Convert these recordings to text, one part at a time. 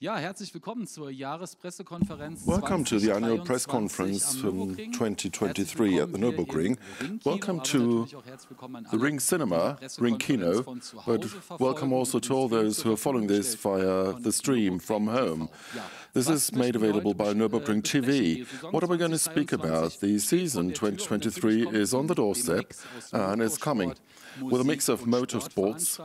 Welcome to the annual press conference from 2023 at the Nürburgring. Welcome to the Ring Cinema, Ring Kino, but welcome also to all those who are following this via the stream from home. This is made available by Nürburgring TV. What are we going to speak about? The season 2023 is on the doorstep and it's coming with a mix of motorsports,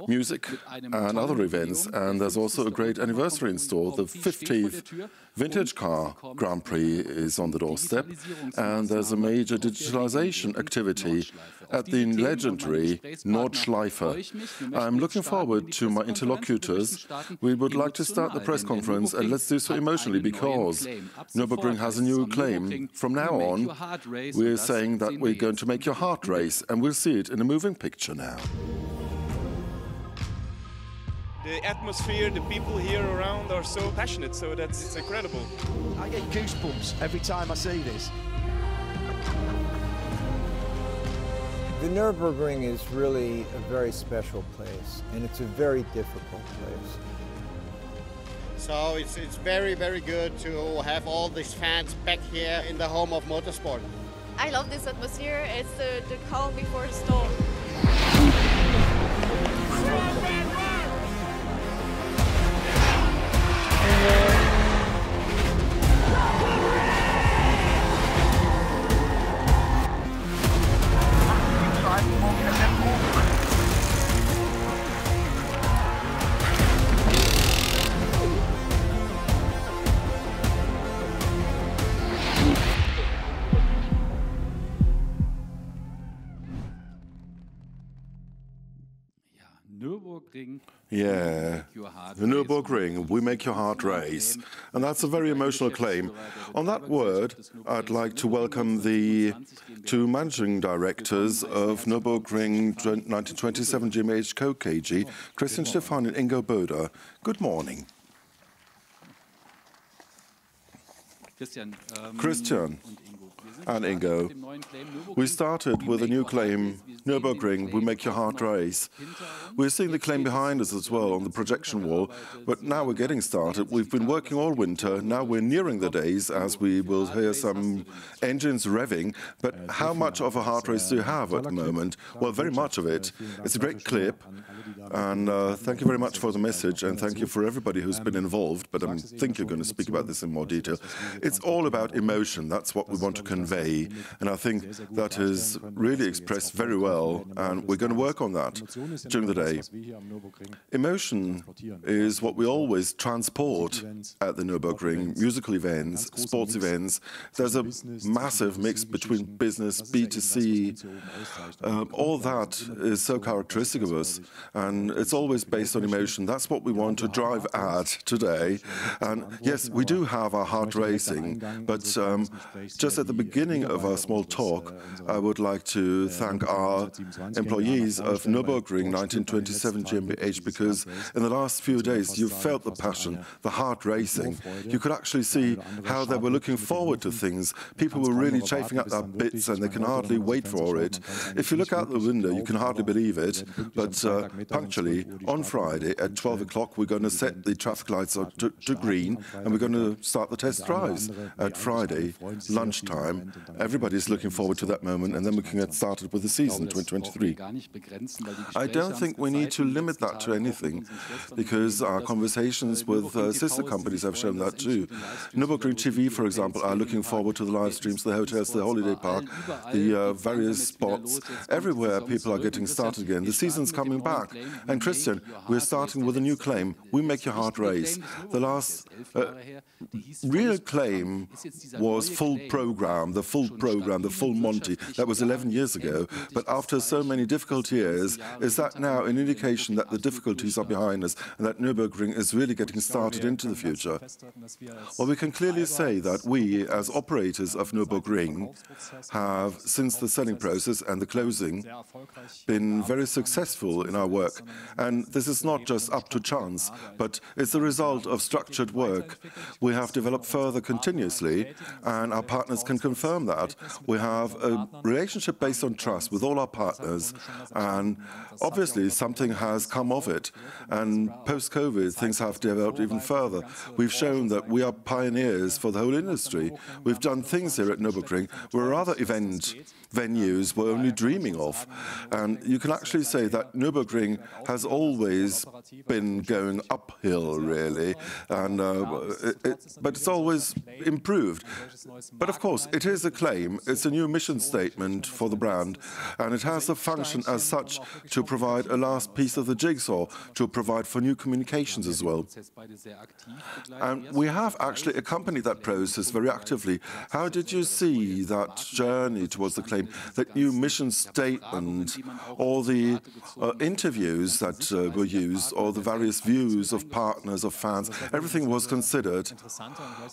music and other events, and there's also a great anniversary in store. The 50th Vintage Car Grand Prix is on the doorstep, and there's a major digitalization activity at the legendary Nordschleife. I'm looking forward to my interlocutors. We would like to start the press conference, and let's do so emotionally, because Nürburgring has a new claim. From now on, we're saying that we're going to make your heart race, and we'll see it in a moving picture now. The atmosphere, the people here around are so passionate, so it's incredible. I get goosebumps every time I see this. The Nürburgring is really a very special place, and it's a very difficult place. So it's very, very good to have all these fans back here in the home of motorsport. I love this atmosphere. It's the calm before the storm. Yeah, the Nürburgring, we make your heart race. And that's a very emotional claim. On that word, I'd like to welcome the two managing directors of Nürburgring 1927 GmbH Co. KG, Christian Stefan and Ingo Böder. Good morning. Christian and Ingo, we started with a new claim, Nürburgring, we make your heart race. We're seeing the claim behind us as well on the projection wall, but now we're getting started. We've been working all winter, now we're nearing the days as we will hear some engines revving, but how much of a heart race do you have at the moment? Well, very much of it. It's a great clip, and thank you very much for the message, and thank you for everybody who's been involved, but I think you're going to speak about this in more detail. It's all about emotion, that's what we want to convey, and I think that is really expressed very well, and we're going to work on that during the day. Emotion is what we always transport at the Nürburgring, musical events, sports events. There's a massive mix between business, B2C, all that is so characteristic of us, and it's always based on emotion. That's what we want to drive at today, and yes, we do have our heart racing, but just at the beginning of our small talk, I would like to thank our employees of Nürburgring 1927 GmbH, because in the last few days you felt the passion, the heart racing. You could actually see how they were looking forward to things. People were really chafing at their bits and they can hardly wait for it. If you look out the window, you can hardly believe it, but punctually on Friday at 12 o'clock we're going to set the traffic lights to green, and we're going to start the test drives at Friday lunchtime. Everybody's looking forward to that moment, and then we can get started with the season 2023. I don't think we need to limit that to anything, because our conversations with sister companies have shown that too. Nürburgring TV, for example, are looking forward to the live streams, the hotels, the holiday park, the various spots. Everywhere people are getting started again. The season's coming back. And Christian, we're starting with a new claim, we make your heart race. The last real claim was full program, the full Monty. That was 11 years ago. But after so many difficult years, is that now an indication that the difficulties are behind us and that Nürburgring is really getting started into the future? Well, we can clearly say that we, as operators of Nürburgring, have, since the selling process and the closing, been very successful in our work. And this is not just up to chance. but it's the result of structured work. We have developed further continuously, and our partners can confirm that. We have a relationship based on trust with all our partners, and obviously something has come of it. And post-COVID, things have developed even further. We've shown that we are pioneers for the whole industry. We've done things here at Nürburgring where other event venues were only dreaming of. And you can actually say that Nürburgring has always been going uphill, really, and, but it's always improved. But of course, it is a claim. It's a new mission statement for the brand, and it has a function as such to provide a last piece of the jigsaw, to provide for new communications as well. And we have actually accompanied that process very actively. How did you see that journey towards the claim, that new mission statement, all the interviews that were used, all the various views of partners, of fans, everything was considered?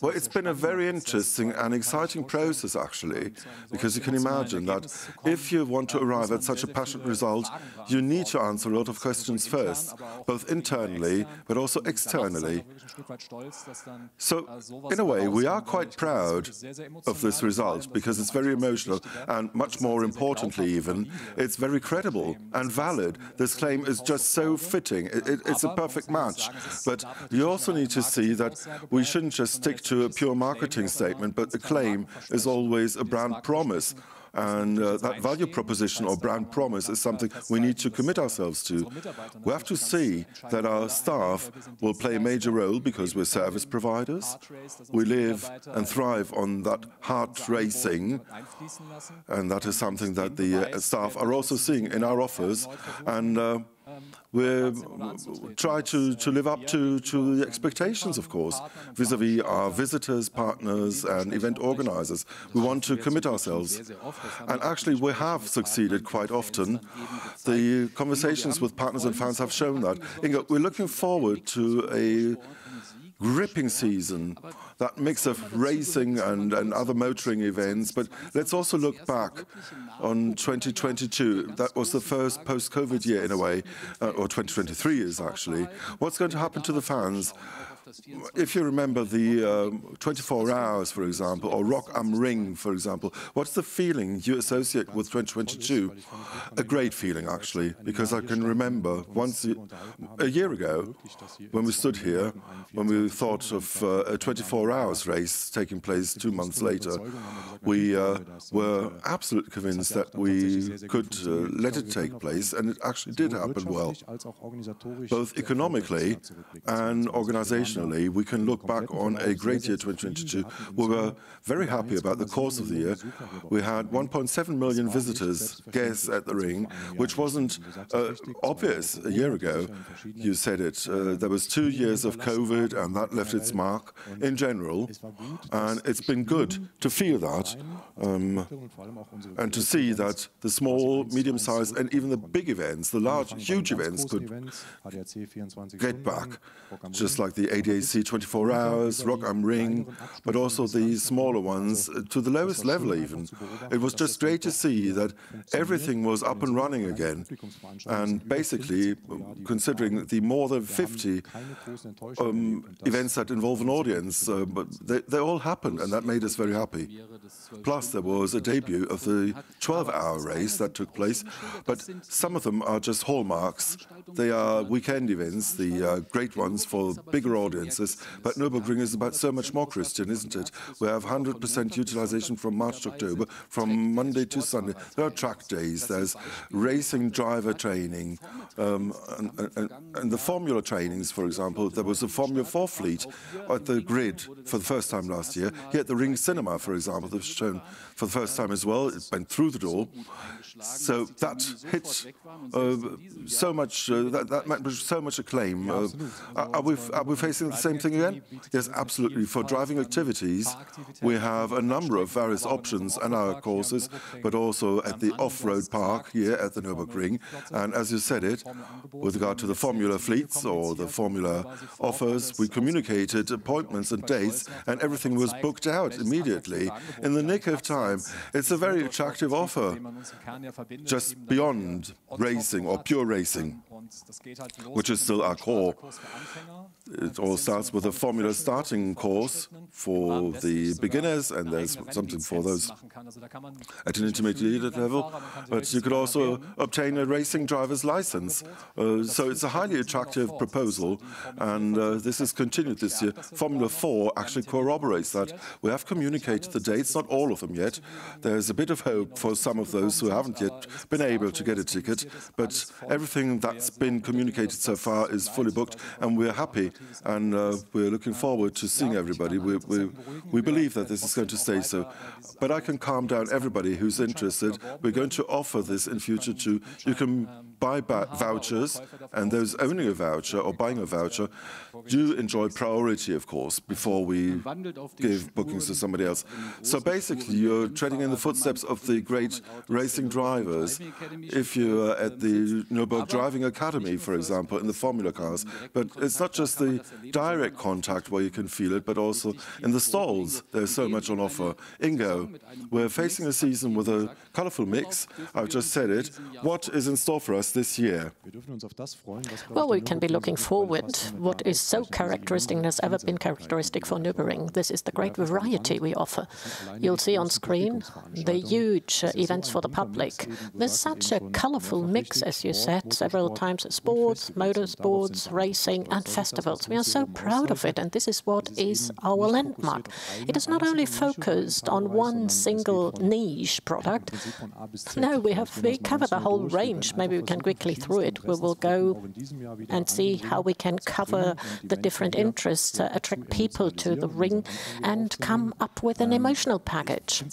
Well, it's been a very interesting and exciting process, actually, because you can imagine that if you want to arrive at such a passionate result, you need to answer a lot of questions first, both internally, but also externally. So, in a way, we are quite proud of this result, because it's very emotional, and much more importantly even, it's very credible and valid. This claim is just so fitting. It's a perfect match. But you also need to see that we shouldn't just stick to a pure marketing statement, but the claim is always a brand promise. And that value proposition or brand promise is something we need to commit ourselves to. We have to see that our staff will play a major role because we're service providers. We live and thrive on that heart racing, and that is something that the staff are also seeing in our offers. And we try to live up to the expectations, of course, vis-à-vis our visitors, partners, and event organizers. We want to commit ourselves. And actually, we have succeeded quite often. The conversations with partners and fans have shown that. Ingo, we're looking forward to a gripping season, that mix of racing and other motoring events. But let's also look back on 2022. That was the first post-COVID year in a way, or 2023 is actually. What's going to happen to the fans? If you remember the 24 Hours, for example, or Rock am Ring, for example, what's the feeling you associate with 2022? A great feeling, actually, because I can remember once a year ago, when we stood here, when we thought of a 24 Hours race taking place 2 months later, we were absolutely convinced that we could let it take place, and it actually did happen well. Both economically and organizationally, we can look back on a great year 2022. We were very happy about the course of the year. We had 1.7 million visitors, guests at the ring, which wasn't obvious a year ago. You said it. There was 2 years of COVID, and that left its mark in general. And it's been good to feel that, and to see that the small, medium-sized, and even the big events, the large, huge events, could get back, just like the ADAC 24 Hours, Rock am Ring, but also the smaller ones to the lowest level even. It was just great to see that everything was up and running again. And basically, considering the more than 50 events that involve an audience, but they all happened, and that made us very happy. Plus, there was a debut of the 12-hour race that took place, but some of them are just hallmarks. They are weekend events, the great ones for bigger audiences, but Nürburgring is about so much more, Christian, isn't it? We have 100% utilization from March to October, from Monday to Sunday. There are track days, there's racing driver training, and the Formula trainings, for example. There was a Formula 4 fleet at the grid for the first time last year. Here at the Ring Cinema, for example, they've shown for the first time as well. It went through the door. So that hit so much, that met so much acclaim. Are we facing the same thing again? Yes, absolutely. For driving activities, we have a number of various options and our courses, but also at the off-road park here at the Nürburgring. And as you said it, with regard to the Formula fleets or the Formula offers, we communicated appointments and dates, and everything was booked out immediately in the nick of time. It's a very attractive offer, just beyond racing or pure racing. which is still our core. It all starts with a formula starting course for the beginners, and there's something for those at an intermediate level. But you could also obtain a racing driver's license. So it's a highly attractive proposal, and this is continued this year. Formula 4 actually corroborates that. We have communicated the dates, not all of them yet. There's a bit of hope for some of those who haven't yet been able to get a ticket, but everything that's been communicated so far is fully booked, and we're happy, and we're looking forward to seeing everybody. We believe that this is going to stay so. But I can calm down everybody who's interested. We're going to offer this in future too. You can buy vouchers, and those owning a voucher or buying a voucher do enjoy priority, of course, before we give bookings to somebody else. So basically, you're treading in the footsteps of the great racing drivers. If you're at the Nürburgring Driving Academy, for example, in the formula cars, but it's not just the direct contact where you can feel it, but also in the stalls. There's so much on offer. Ingo, we're facing a season with a colorful mix. I've just said it. What is in store for us this year? Well, we can be looking forward. What is so characteristic and has ever been characteristic for Nürburgring, this is the great variety we offer. You'll see on screen the huge events for the public. There's such a colorful mix, as you said several times, sports, motorsports, racing and festivals. We are so proud of it, and this is what is our landmark. It is not only focused on one single niche product. No, we cover the whole range. Maybe we can quickly through it. We will go and see how we can cover the different interests, attract people to the ring and come up with an emotional package.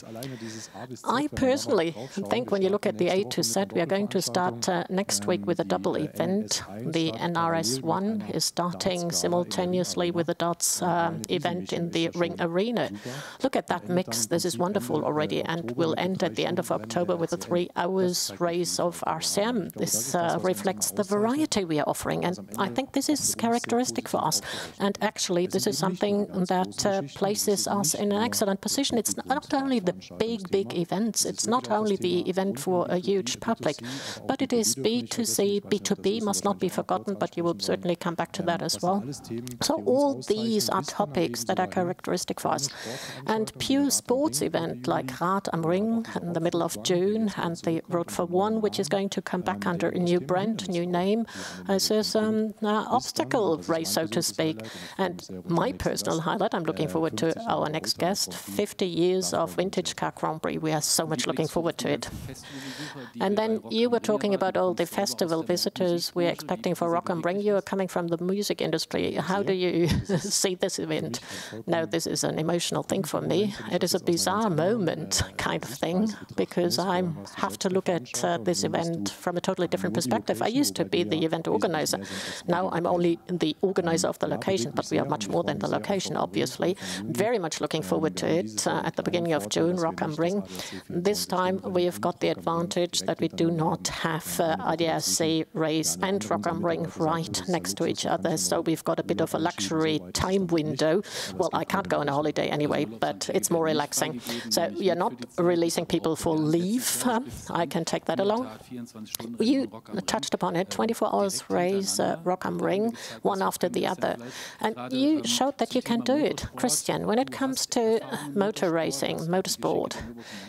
I personally think when you look at the A to Z, we are going to start next week with a double event. The NRS1 is starting simultaneously with the darts event in the Ring Arena. Look at that mix. This is wonderful already, and will end at the end of October with a 3-hour race of RCM. This reflects the variety we are offering, and I think this is characteristic for us. And actually, this is something that places us in an excellent position. It's not only the big events, it's not only the event for a huge public, but it is B2C, B2B must not be forgotten, but you will certainly come back to that as well. So all these are topics that are characteristic for us. And pure sports event like Rad am Ring in the middle of June, and the Road for One, which is going to come back under a new brand, new name, as an obstacle race, so to speak. And my personal highlight, I'm looking forward to our next guest, 50 years of Vintage Car Grand Prix. We are so much looking forward to it. And then you were talking about all the festival visitors we're expecting for Rock am Ring. You are coming from the music industry. How do you see this event? Now, this is an emotional thing for me. It is a bizarre moment kind of thing, because I have to look at this event from a totally different perspective. I used to be the event organizer. Now I'm only the organizer of the location, but we are much more than the location, obviously. Very much looking forward to it. At the beginning of June, Rock am Ring. This time we have got the advantage that we do not have IDRC race and Rock am Ring right next to each other, so we've got a bit of a luxury time window. Well, I can't go on a holiday anyway, but it's more relaxing. So you're not releasing people for leave. I can take that along. You touched upon it, 24 hours race, Rock am Ring, one after the other. And you showed that you can do it. Christian, when it comes to motor racing, motorsport,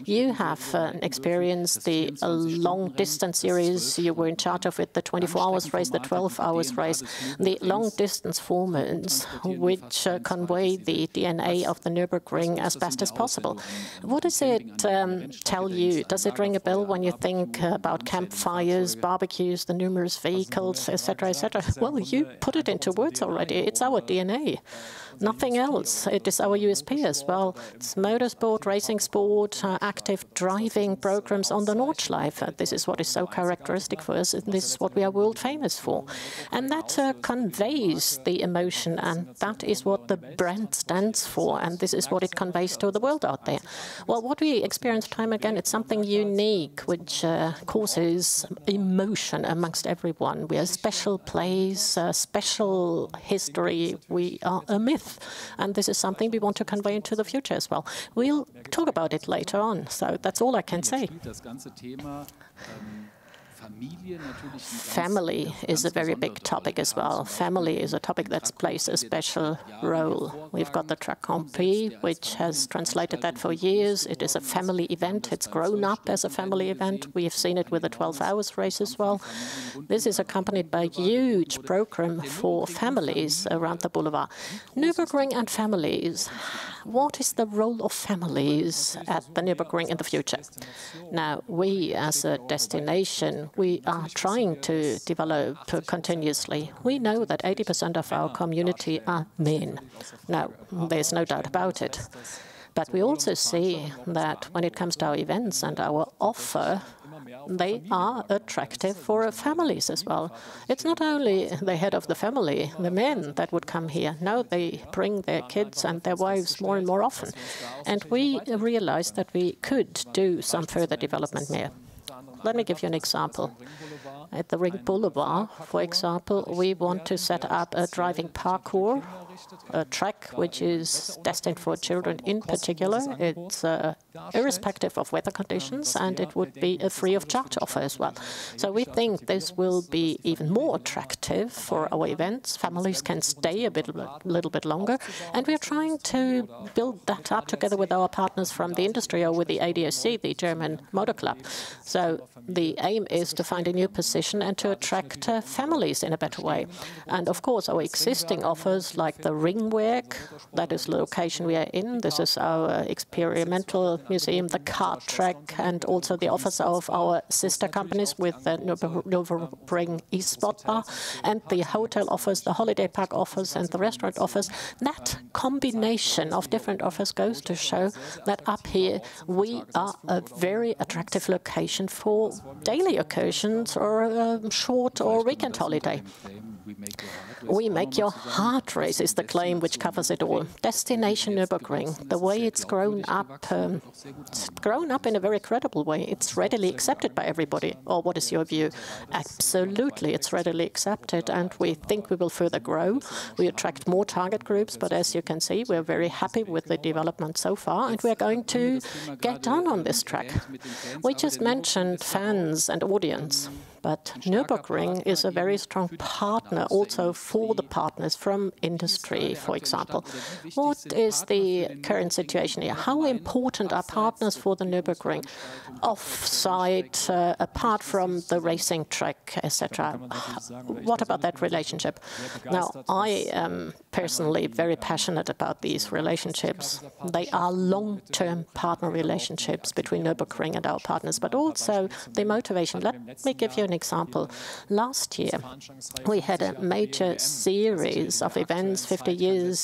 you have experienced the long-distance series. You were in charge of it, the 24 hours race, the 12 hours race, the long-distance formats, which convey the DNA of the Nürburgring as best as possible. What does it tell you? Does it ring a bell when you think about campfires, barbecues, the numerous vehicles, etc., etc.? Well, you put it into words already. It's our DNA. Nothing else. It is our USP as well. It's motorsport, racing sport, active driving programs on the Nordschleife. This is what is so characteristic for us. This is what we are world famous for. And that conveys the emotion, and that is what the brand stands for, and this is what it conveys to the world out there. Well, what we experience time again, it's something unique, which causes emotion amongst everyone. We are a special place, a special history. We are a myth. And this is something we want to convey into the future as well. We'll talk about it later on, so that's all I can say. Family is a very big topic as well. Family is a topic that plays a special role. We've got the Grand-Prix, which has translated that for years. It is a family event. It's grown up as a family event. We have seen it with the 12 hours race as well. This is accompanied by a huge program for families around the boulevard. Nürburgring and families. What is the role of families at the Nürburgring in the future? Now, we as a destination, we are trying to develop continuously. We know that 80% of our community are men. Now, there's no doubt about it. But we also see that when it comes to our events and our offer, they are attractive for families as well. It's not only the head of the family, the men, that would come here. No, they bring their kids and their wives more and more often. And we realized that we could do some further development there. Let me give you an example. At the Ring Boulevard, for example, we want to set up a driving parkour, a track which is destined for children in particular. It's irrespective of weather conditions, and it would be a free-of-charge offer as well. So we think this will be even more attractive for our events. Families can stay a little bit longer, and we're trying to build that up together with our partners from the industry or with the ADAC, the German Motor Club. So the aim is to find a new position and to attract families in a better way. And of course, our existing offers, like the Ringwerk, that is the location we are in. This is our experimental museum, the car track, and also the offers of our sister companies with the Nürburgring eSport Bar, and the hotel offers, the holiday park offers, and the restaurant offers. That combination of different offers goes to show that up here we are a very attractive location for daily occasions or a short or weekend holiday. We make your heart race is the claim which covers it all. Destination Nürburgring, the way it's grown up in a very credible way. It's readily accepted by everybody. Or what is your view? Absolutely, it's readily accepted, and we think we will further grow. We attract more target groups, but as you can see, we're very happy with the development so far, and we're going to get on this track. We just mentioned fans and audience. But Nürburgring is a very strong partner also for the partners from industry, for example. What is the current situation here? How important are partners for the Nürburgring off-site, apart from the racing track, etc.? What about that relationship? Now, I am personally very passionate about these relationships. They are long-term partner relationships between Nürburgring and our partners, but also the motivation. Let me give you an example. Last year, we had a major series of events, 50 years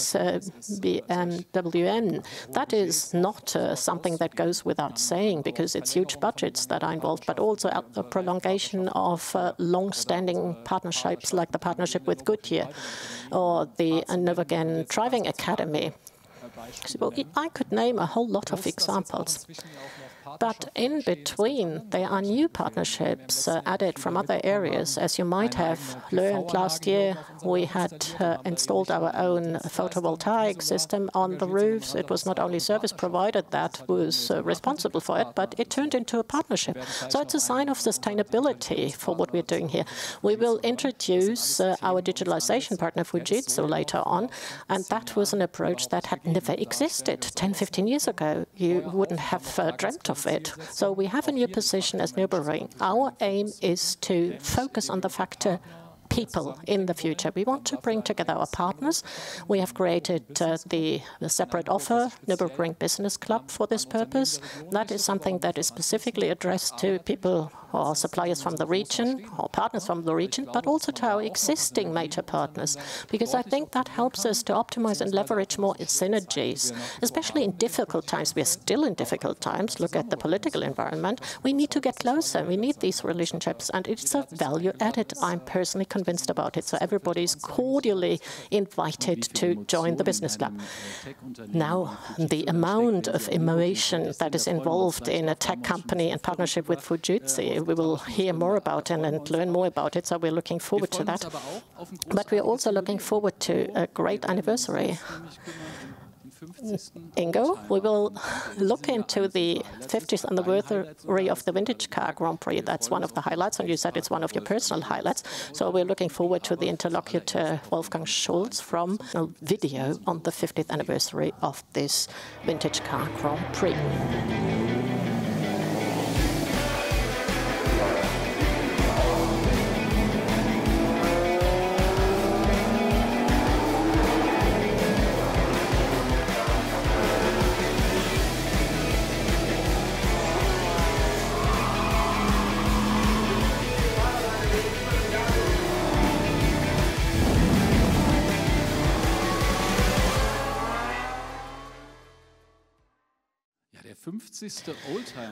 BMWN. That is not something that goes without saying, because it's huge budgets that are involved, but also a prolongation of long-standing partnerships like the partnership with Goodyear or the Nürburgring Driving Academy. Well, I could name a whole lot of examples. But in between, there are new partnerships added from other areas. As you might have learned last year, we had installed our own photovoltaic system on the roofs. It was not only service provider that was responsible for it, but it turned into a partnership. So it's a sign of sustainability for what we're doing here. We will introduce our digitalization partner, Fujitsu, later on, and that was an approach that had never existed 10, 15 years ago. You wouldn't have dreamt of it. So we have a new position as Nürburgring. Our aim is to focus on the factor people in the future. We want to bring together our partners. We have created the separate offer, Nürburgring Business Club, for this purpose. That is something that is specifically addressed to people or suppliers from the region or partners from the region, but also to our existing major partners, because I think that helps us to optimize and leverage more synergies, especially in difficult times. We are still in difficult times. Look at the political environment. We need to get closer. We need these relationships, and it's a value added. I'm personally convinced about it. So everybody is cordially invited to join the business club. Now, the amount of innovation that is involved in a tech company in partnership with Fujitsu, we will hear more about it and learn more about it. So we're looking forward to that. But we're also looking forward to a great anniversary. Ingo, we will look into the 50th anniversary of the Vintage Car Grand Prix. That's one of the highlights, and you said it's one of your personal highlights. So we're looking forward to the interlocutor Wolfgang Schulz from a video on the 50th anniversary of this Vintage Car Grand Prix.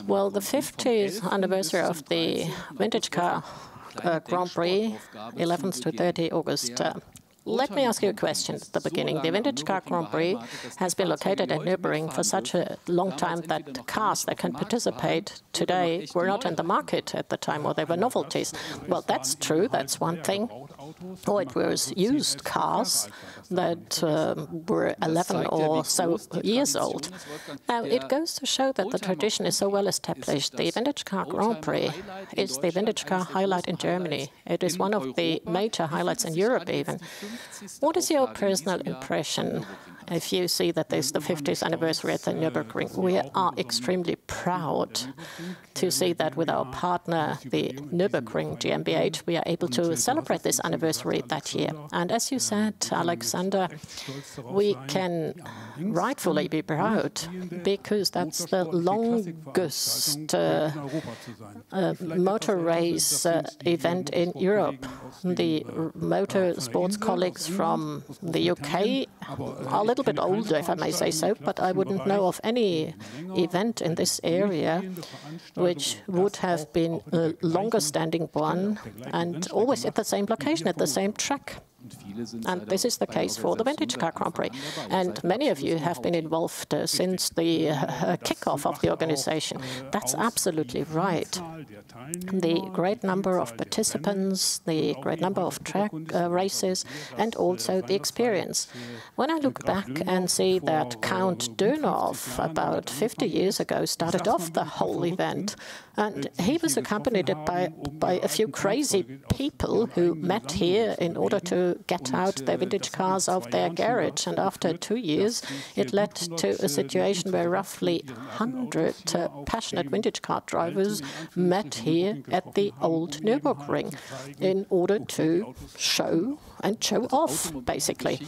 Well, the 50th anniversary of the Vintage Car Grand Prix, 11th to 30 August. Let me ask you a question at the beginning. The Vintage Car Grand Prix has been located at Nürburgring for such a long time that cars that can participate today were not in the market at the time, or they were novelties. Well, that's true, that's one thing. Or it was used cars that were 11 or so years old. Now, it goes to show that the tradition is so well established. The Vintage Car Grand Prix is the vintage car highlight in Germany. It is one of the major highlights in Europe even. What is your personal impression if you see that there's the 50th anniversary at the Nürburgring? We are extremely proud to see that with our partner, the Nürburgring GmbH, we are able to celebrate this anniversary that year. And as you said, Alexander, we can rightfully be proud because that's the longest motor race event in Europe. The motor sports colleagues from the UK are a little bit older, if I may say so, but I wouldn't know of any event in this area which would have been a longer-standing one and always at the same location, at the same track. And this is the case for the Vintage Car Grand Prix. And many of you have been involved since the kickoff of the organization. That's absolutely right. The great number of participants, the great number of track races, and also the experience. When I look back and see that Count Dönhoff, about 50 years ago, started off the whole event, and he was accompanied by a few crazy people who met here in order to get out their vintage cars of their garage. And after 2 years, it led to a situation where roughly 100 passionate vintage car drivers met here at the old Nürburgring in order to show off, basically.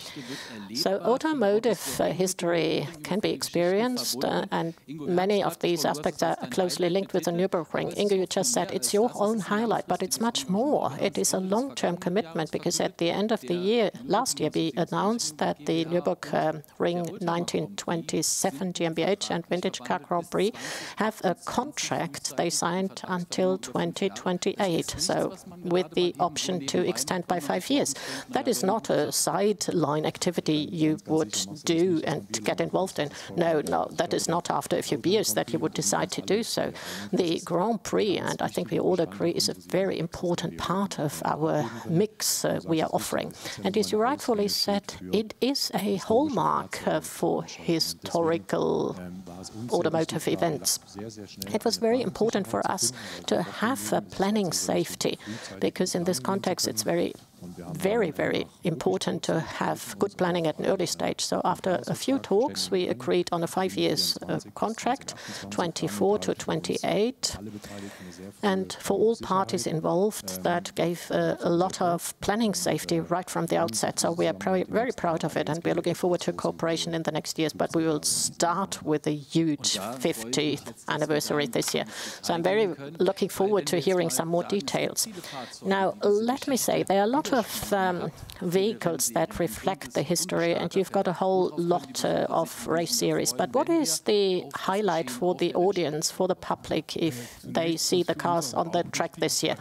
So automotive history can be experienced, and many of these aspects are closely linked with the Nürburgring. Inge, you just said it's your own highlight, but it's much more. It is a long-term commitment, because at the end of the year, last year, we announced that the Nürburgring 1927 GmbH and Vintage Car Grand Prix have a contract they signed until 2028, so with the option to extend by 5 years. That is not a sideline activity you would do and get involved in. No, that is not after a few beers that you would decide to do so. The Grand Prix, and I think we all agree, is a very important part of our mix we are offering. And as you rightfully said, it is a hallmark for historical automotive events. It was very important for us to have planning safety, because in this context it's very important to have good planning at an early stage. So after a few talks, we agreed on a 5 years contract, 24 to 28. And for all parties involved, that gave a lot of planning safety right from the outset. So we are very proud of it, and we're looking forward to cooperation in the next years. But we will start with a huge 50th anniversary this year. So I'm very looking forward to hearing some more details. Now, let me say, there are a lot of vehicles that reflect the history, and you've got a whole lot of race series. But what is the highlight for the audience, for the public, if they see the cars on the track this year?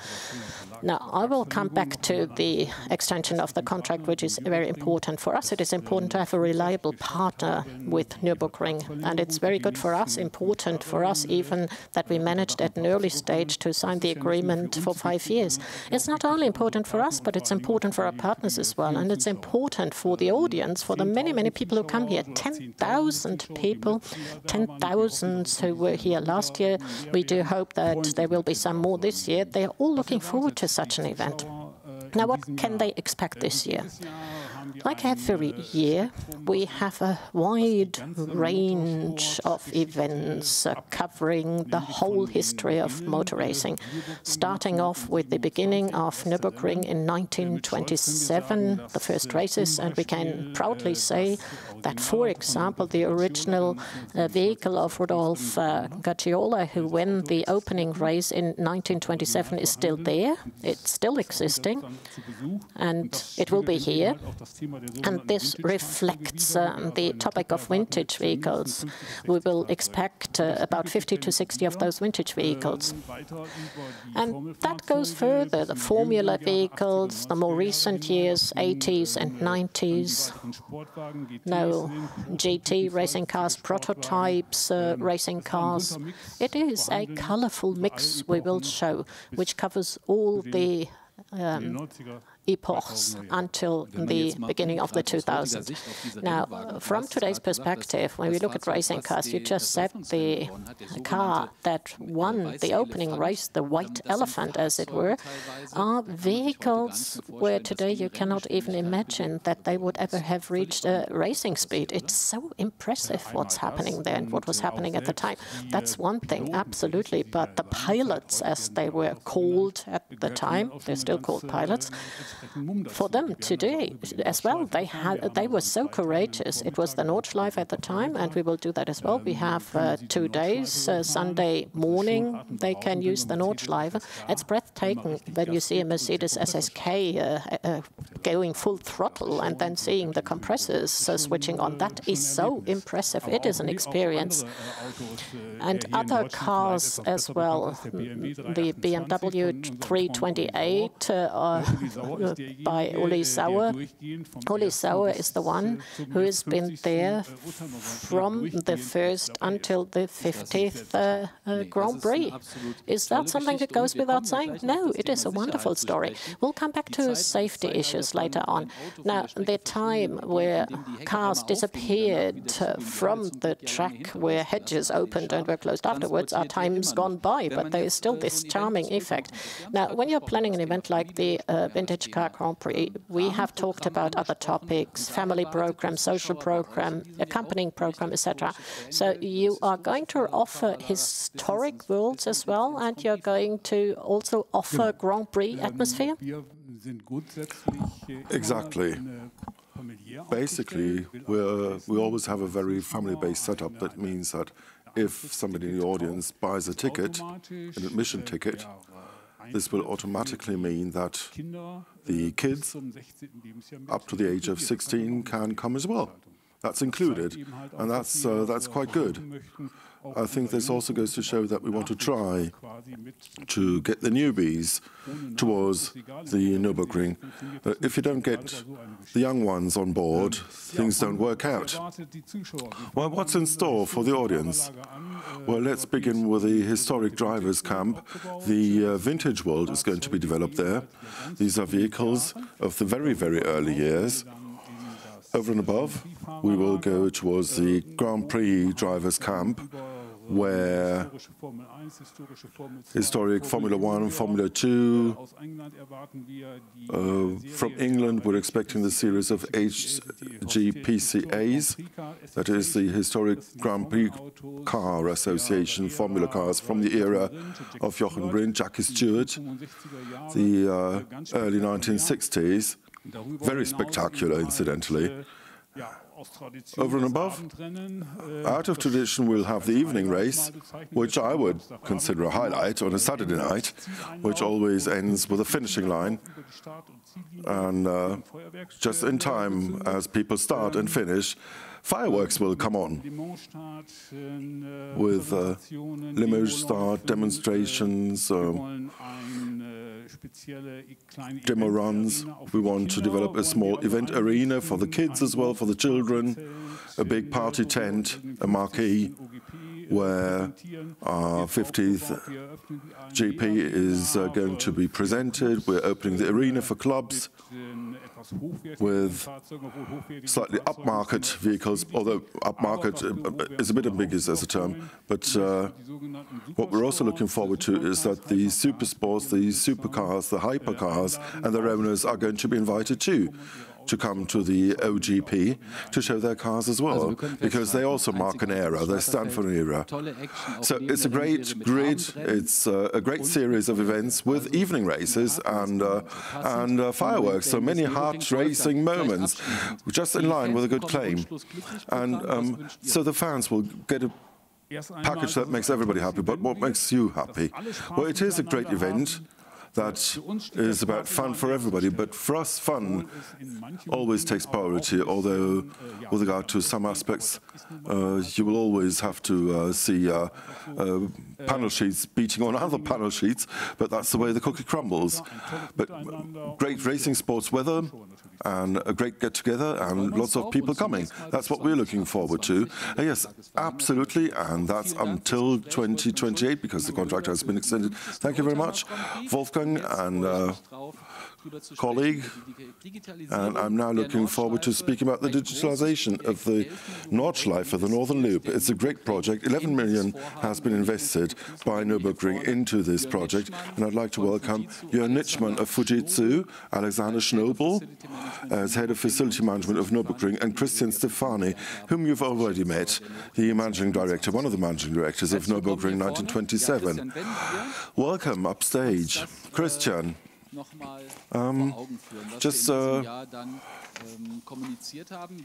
Now, I will come back to the extension of the contract, which is very important for us. It is important to have a reliable partner with Nürburgring, and it's very good for us, important for us even, that we managed at an early stage to sign the agreement for 5 years. It's not only important for us, but it's important for our partners as well, and it's important for the audience, for the many, many people who come here. 10,000 people, 10,000 who were here last year. We do hope that there will be some more this year. They are all looking forward to such an event. Now, what can they expect this year? Like every year, we have a wide range of events covering the whole history of motor racing, starting off with the beginning of Nürburgring in 1927, the first races, and we can proudly say that, for example, the original vehicle of Rudolf Gagiola, who won the opening race in 1927, is still there. It's still existing, and it will be here. And this reflects the topic of vintage vehicles. We will expect about 50 to 60 of those vintage vehicles. And that goes further. The formula vehicles, the more recent years, 80s and 90s. No GT racing cars, prototypes racing cars. It is a colorful mix we will show, which covers all the epochs until the beginning of the 2000s. Now, from today's perspective, when we look at racing cars, you just said the car that won the opening race, the white elephant, as it were, are vehicles where today you cannot even imagine that they would ever have reached a racing speed. It's so impressive what's happening there and what was happening at the time. That's one thing, absolutely. But the pilots, as they were called at the time, they're still called pilots, for them today as well, they were so courageous. It was the Nordschleife at the time, and we will do that as well. We have 2 days, Sunday morning, they can use the Nordschleife. It's breathtaking when you see a Mercedes SSK going full throttle and then seeing the compressors switching on. That is so impressive. It is an experience. And other cars as well. The BMW 328 by Uli Sauer. Uli Sauer is the one who has been there from the first until the 50th Grand Prix. Is that something that goes without saying? No, it is a wonderful story. We'll come back to safety issues later on. Now, the time where cars disappeared from the track, where hedges opened and were closed afterwards, are times gone by, but there is still this charming effect. Now, when you're planning an event like the Vintage Car Grand Prix, we have talked about other topics, family program, social program, accompanying program, etc. So you are going to offer historic worlds as well, and you're going to also offer Grand Prix atmosphere? Exactly. Basically, we always have a very family-based setup. That means that if somebody in the audience buys a ticket, an admission ticket, this will automatically mean that the kids up to the age of 16 can come as well. That's included, and that's quite good. I think this also goes to show that we want to try to get the newbies towards the Nürburgring. If you don't get the young ones on board, things don't work out. Well, what's in store for the audience? Well, let's begin with the historic drivers' camp. The vintage world is going to be developed there. These are vehicles of the very, very early years. Over and above, we will go towards the Grand Prix drivers' camp, where historic Formula 1, Formula 2, from England we're expecting the series of HGPCAs, that is the Historic Grand Prix Car Association Formula Cars from the era of Jochen Rindt, Jackie Stewart, the early 1960s. Very spectacular, incidentally. Over and above, out of tradition, we'll have the evening race, which I would consider a highlight on a Saturday night, which always ends with a finishing line. And just in time, as people start and finish, fireworks will come on with limo start, demonstrations. demo runs. We want to develop a small event arena for the kids as well, for the children, a big party tent, a marquee, where our 50th GP is going to be presented. We're opening the arena for clubs with slightly upmarket vehicles, although upmarket is a bit ambiguous as a term. But what we're also looking forward to is that the super sports, the supercars, the hypercars and their owners are going to be invited too, to come to the OGP to show their cars as well, because they also mark an era, they stand for an era. So it's a great grid, it's a great series of events with evening races and fireworks, so many heart-racing moments, just in line with a good claim. And so the fans will get a package that makes everybody happy, but what makes you happy? Well, it is a great event that is about fun for everybody, but for us fun always takes priority, although with regard to some aspects you will always have to see panel sheets beating on other panel sheets, but that's the way the cookie crumbles. But great racing sports weather and a great get-together and lots of people coming. That's what we're looking forward to. Yes, absolutely, and that's until 2028 because the contract has been extended. Thank you very much, Wolfgang and colleague. And I'm now looking forward to speaking about the digitalization of the Nordschleife, the Northern Loop. It's a great project. 11 million has been invested by Nürburgring into this project. And I'd like to welcome Jörn Nitschmann of Fujitsu, Alexander Schnobel as head of facility management of Nürburgring, and Christian Stefani, whom you've already met, the managing director, one of the managing directors of Nürburgring 1927. Welcome upstage. Christian. Just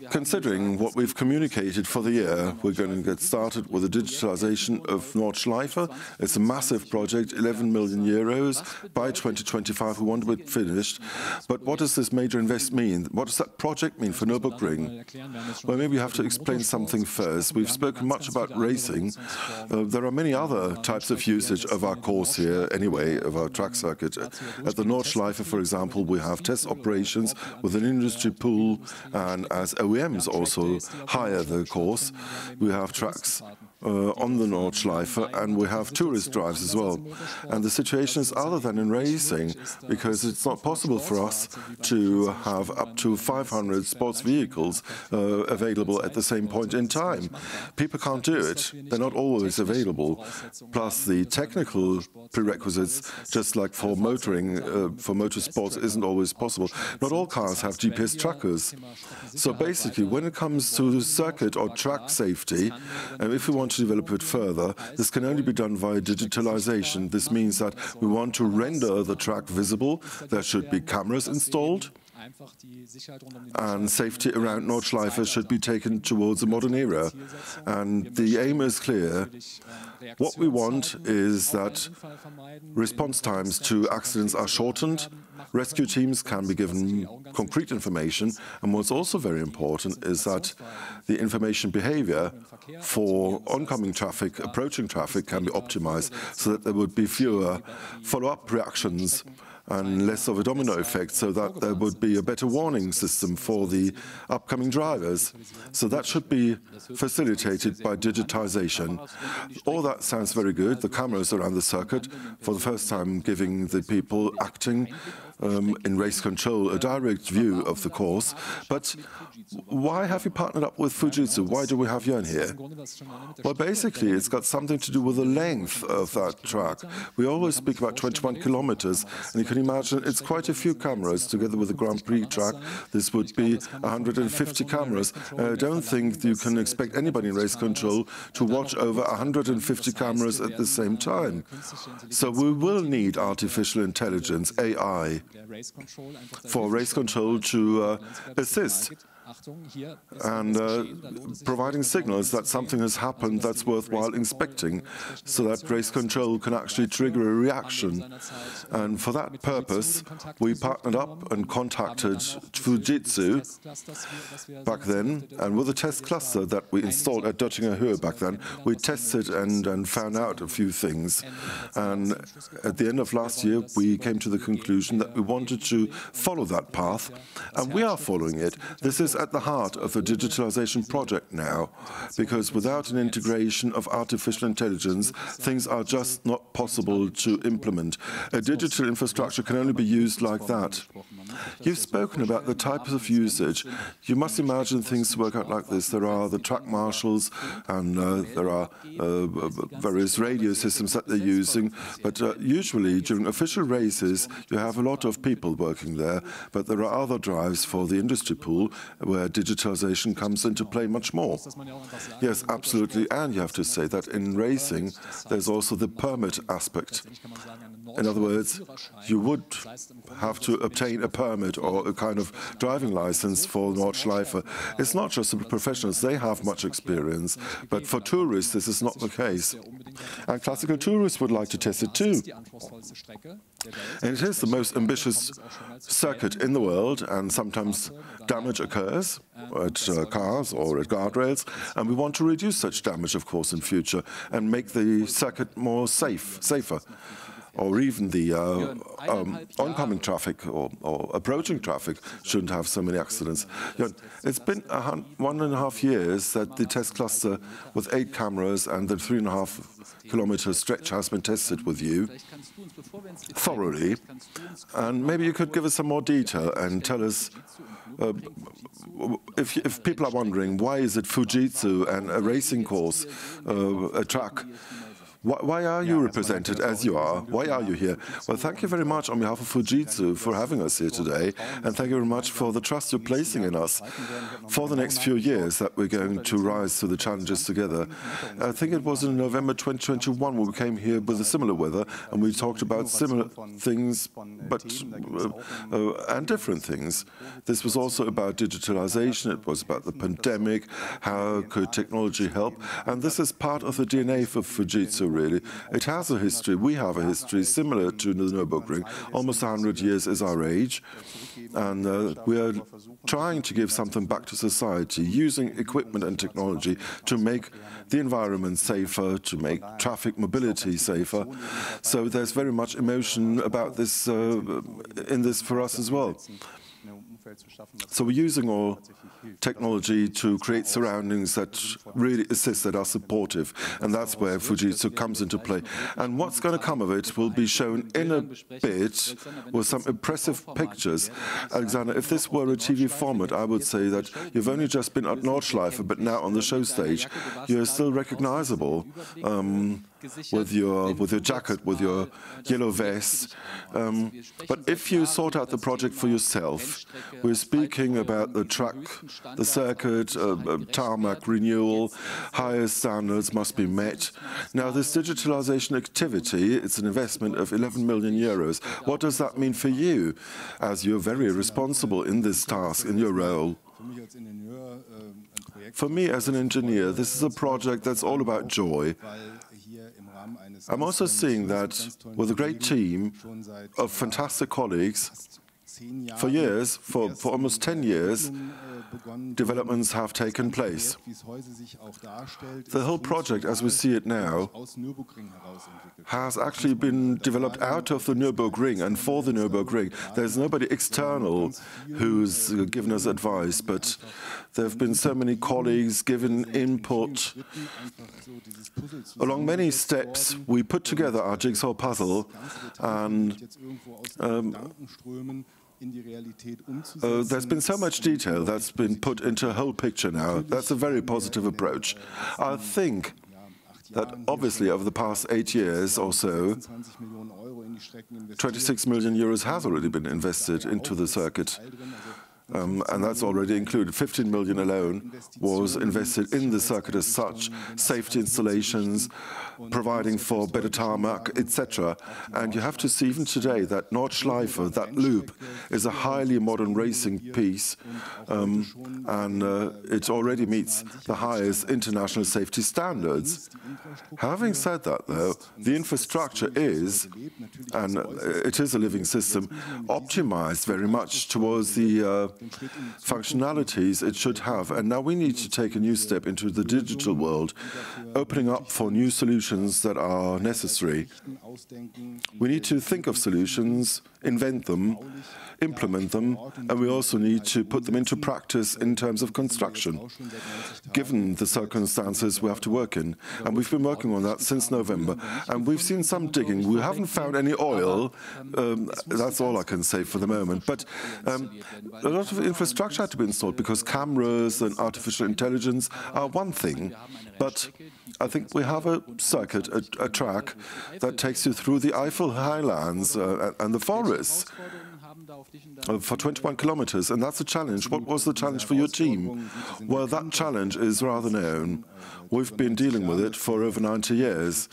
considering what we've communicated for the year, we're going to get started with the digitalization of Nordschleife. It's a massive project, 11 million euros. By 2025, we want to be finished. But what does this major invest mean? What does that project mean for Nürburgring? Well, maybe you have to explain something first. We've spoken much about racing. There are many other types of usage of our course here, anyway, of our track circuit. At the Nordschleife, for example, we have test operations with an industry pool, and as OEMs also hire the course, we have tracks on the Nordschleife, and we have tourist drives as well. And the situation is other than in racing, because it's not possible for us to have up to 500 sports vehicles available at the same point in time. People can't do it. They're not always available. Plus, the technical prerequisites, just like for motoring, for motorsports, isn't always possible. Not all cars have GPS trackers. So basically, when it comes to circuit or track safety, if we want to develop it further, this can only be done via digitalization. This means that we want to render the track visible. There should be cameras installed, and safety around Nordschleife should be taken towards a modern era. And the aim is clear. What we want is that response times to accidents are shortened, rescue teams can be given concrete information, and what's also very important is that the information behavior for oncoming traffic, approaching traffic can be optimized so that there would be fewer follow-up reactions and less of a domino effect, so that there would be a better warning system for the upcoming drivers. So that should be facilitated by digitization. All that sounds very good. The cameras around the circuit, for the first time giving the people acting in race control a direct view of the course. But why have you partnered up with Fujitsu? Why do we have Jörn here? Well, basically, it's got something to do with the length of that track. We always speak about 21 kilometers, and you can imagine it's quite a few cameras. Together with the Grand Prix track, this would be 150 cameras. I don't think you can expect anybody in race control to watch over 150 cameras at the same time. So we will need artificial intelligence, AI, for race control to assist and providing signals that something has happened that's worthwhile inspecting, so that race control can actually trigger a reaction. And for that purpose, we partnered up and contacted Fujitsu back then, and with a test cluster that we installed at Döttinger Höhe back then, we tested and found out a few things. And at the end of last year, we came to the conclusion that we wanted to follow that path, and we are following it. This is at the heart of the digitalization project now, because without an integration of artificial intelligence, things are just not possible to implement. A digital infrastructure can only be used like that. You've spoken about the types of usage. You must imagine things work out like this. There are the track marshals, and there are various radio systems that they're using, but usually during official races you have a lot of people working there, but there are other drives for the industry pool where digitalization comes into play much more. Yes, absolutely, and you have to say that in racing there's also the permit aspect. In other words, you would have to obtain a permit or a kind of driving license for Nordschleife. It's not just the professionals, they have much experience, but for tourists this is not the case. And classical tourists would like to test it too. And it is the most ambitious circuit in the world, and sometimes damage occurs at cars or at guardrails, and we want to reduce such damage, of course, in future and make the circuit more safer. Or even the oncoming traffic or approaching traffic shouldn't have so many accidents. You know, it's been 1.5 years that the test cluster with 8 cameras and the 3.5 kilometer stretch has been tested with you thoroughly. And maybe you could give us some more detail and tell us, if people are wondering, why is it Fujitsu and a racing course, a track? Why are you represented as you are? Why are you here? Well, thank you very much on behalf of Fujitsu for having us here today, and thank you very much for the trust you're placing in us for the next few years that we're going to rise to the challenges together. I think it was in November 2021 when we came here with a similar weather, and we talked about similar things, but and different things. This was also about digitalization, it was about the pandemic, how could technology help, and this is part of the DNA for Fujitsu. Really, it has a history. We have a history similar to the Nürburgring. Almost 100 years is our age, and we are trying to give something back to society, using equipment and technology to make the environment safer, to make traffic mobility safer. So there's very much emotion about this in this for us as well. So we're using all technology to create surroundings that really assist, that are supportive, and that's where Fujitsu comes into play. And what's going to come of it will be shown in a bit with some impressive pictures. Alexander, if this were a TV format, I would say that you've only just been at Nordschleife, but now on the show stage, you're still recognizable. With your jacket, with your yellow vest. But if you sort out the project for yourself, we're speaking about the track, the circuit, tarmac renewal, higher standards must be met. Now, this digitalization activity, it's an investment of 11 million euros. What does that mean for you, as you're very responsible in this task, in your role? For me, as an engineer, this is a project that's all about joy. I'm also seeing that with a great team of fantastic colleagues, for years, for almost 10 years, developments have taken place. The whole project, as we see it now, has actually been developed out of the Nürburgring and for the Nürburgring. There's nobody external who's given us advice, but there have been so many colleagues given input. Along many steps, we put together our jigsaw puzzle, and there's been so much detail that's been put into a whole picture now. That's a very positive approach. I think that obviously over the past 8 years or so, 26 million euros has already been invested into the circuit. and that's already included. 15 million alone was invested in the circuit as such, safety installations, providing for better tarmac, etc. And you have to see even today that Nordschleife, that loop, is a highly modern racing piece, and it already meets the highest international safety standards. Having said that, though, the infrastructure is, and it is a living system, optimized very much towards the functionalities it should have. And now we need to take a new step into the digital world, opening up for new solutions that are necessary. We need to think of solutions, invent them, implement them, and we also need to put them into practice in terms of construction, given the circumstances we have to work in. And we've been working on that since November, and we've seen some digging. We haven't found any oil, that's all I can say for the moment, but a lot of infrastructure had to be installed because cameras and artificial intelligence are one thing, but I think we have a circuit, a track that takes you through the Eifel highlands and the forests for 21 kilometers, and that's a challenge. What was the challenge for your team? Well, that challenge is rather known. We've been dealing with it for over 90 years.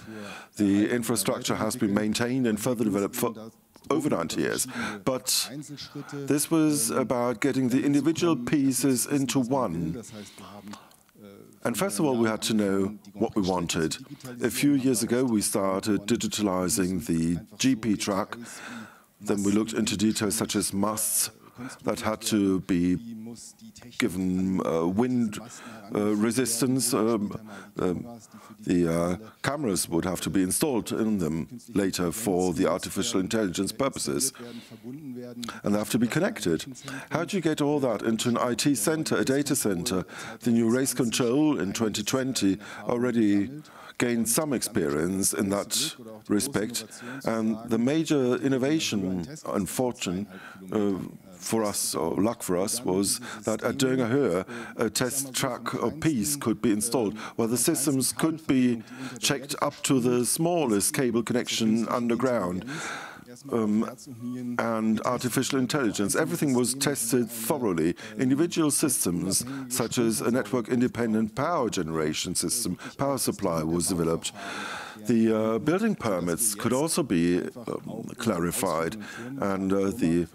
The infrastructure has been maintained and further developed for over 90 years. But this was about getting the individual pieces into one. And first of all, we had to know what we wanted. A few years ago, we started digitalizing the GP track. Then we looked into details such as masts that had to be given wind resistance. The cameras would have to be installed in them later for the artificial intelligence purposes. And they have to be connected. How do you get all that into an IT center, a data center? The new race control in 2020 already gained some experience in that respect. And the major innovation and fortune for us, or luck for us, was that at Döngerhöhe, a test track or piece could be installed, where the systems could be checked up to the smallest cable connection underground. And artificial intelligence. Everything was tested thoroughly. Individual systems, such as a network-independent power generation system, power supply, was developed. The building permits could also be clarified, and the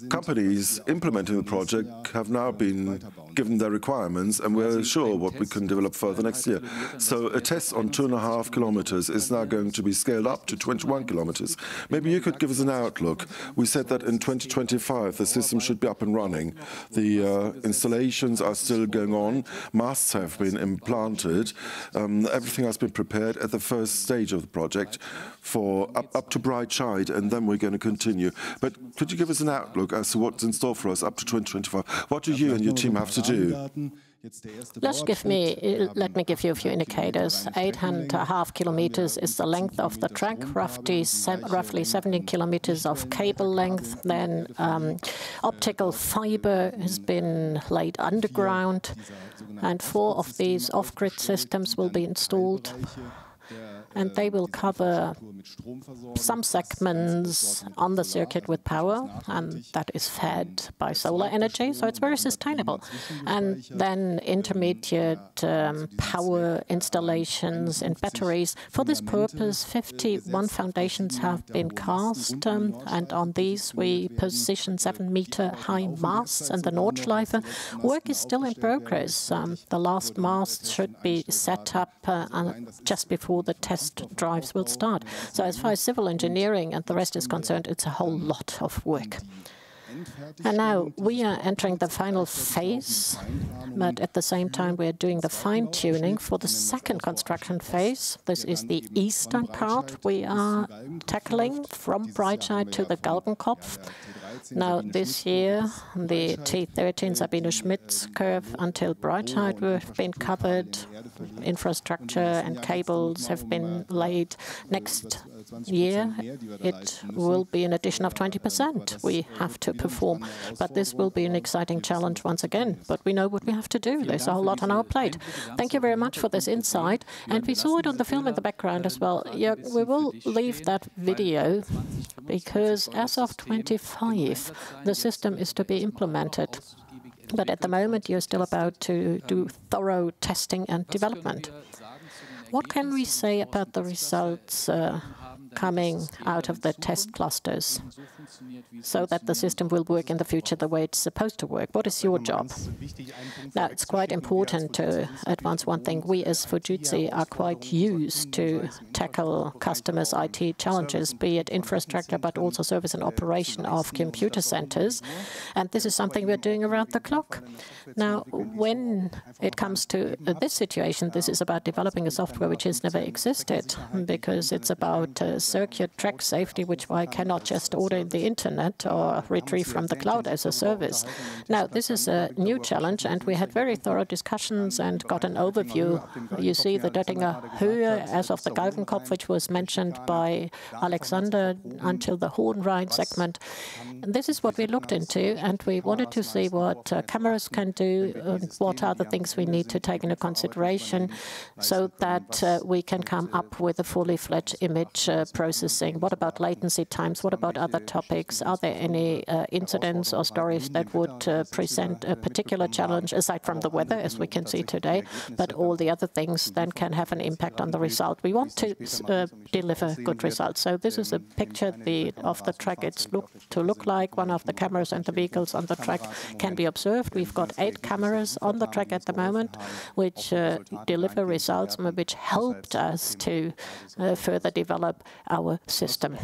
companies implementing the project have now been given their requirements, and we're sure what we can develop further next year. So a test on 2.5 kilometers is now going to be scaled up to 21 kilometers. Maybe you could give us an outlook. We said that in 2025 the system should be up and running. The installations are still going on. Masts have been implanted. Everything has been prepared at the first stage of the project for up to Breitscheid, and then we're going to continue. But could you give us an outlook as to what's in store for us up to 2025? What do you and your team have to do? Let me give you a few indicators. 8.5 kilometers is the length of the track, roughly 17 kilometers of cable length. Then optical fiber has been laid underground, and 4 of these off-grid systems will be installed. And they will cover some segments on the circuit with power, and that is fed by solar energy, so it's very sustainable. And then intermediate power installations in batteries. For this purpose, 51 foundations have been cast, and on these we position 7-meter-high masts in the Nordschleife. Work is still in progress. The last mast should be set up just before the test drives will start. So as far as civil engineering and the rest is concerned, it's a whole lot of work. And now we are entering the final phase, but at the same time we are doing the fine-tuning for the second construction phase. This is the eastern part we are tackling from Breitscheid to the Galgenkopf. Now, this year, the T13 Sabine Schmitz curve until Breitscheid have been covered. Infrastructure and cables have been laid. Next year, it will be an addition of 20% we have to perform. But this will be an exciting challenge once again. But we know what we have to do. There's a whole lot on our plate. Thank you very much for this insight. And we saw it on the film in the background as well. Yeah, we will leave that video because as of 25, the system is to be implemented. But at the moment, you're still about to do thorough testing and development. What can we say about the results coming out of the test clusters so that the system will work in the future the way it's supposed to work? What is your job? Now, it's quite important to advance one thing. We as Fujitsu are quite used to tackle customers' IT challenges, be it infrastructure, but also service and operation of computer centers. And this is something we're doing around the clock. Now, when it comes to this situation, this is about developing a software which has never existed, because it's about circuit track safety, which I cannot just order in the internet or retrieve from the cloud as a service. Now, this is a new challenge, and we had very thorough discussions and got an overview. You see the Döttinger Höhe as of the Galgenkopf, which was mentioned by Alexander, until the Hohenrhein segment. And this is what we looked into, and we wanted to see what cameras can do and what are the things we need to take into consideration so that we can come up with a fully fledged image processing. What about latency times? What about other topics? Are there any incidents or stories that would present a particular challenge aside from the weather, as we can see today, but all the other things then can have an impact on the result? We want to deliver good results. So this is a picture of the track. It's to look like. One of the cameras and the vehicles on the track can be observed. We've got 8 cameras on the track at the moment, which deliver results, which helped us to further develop our system.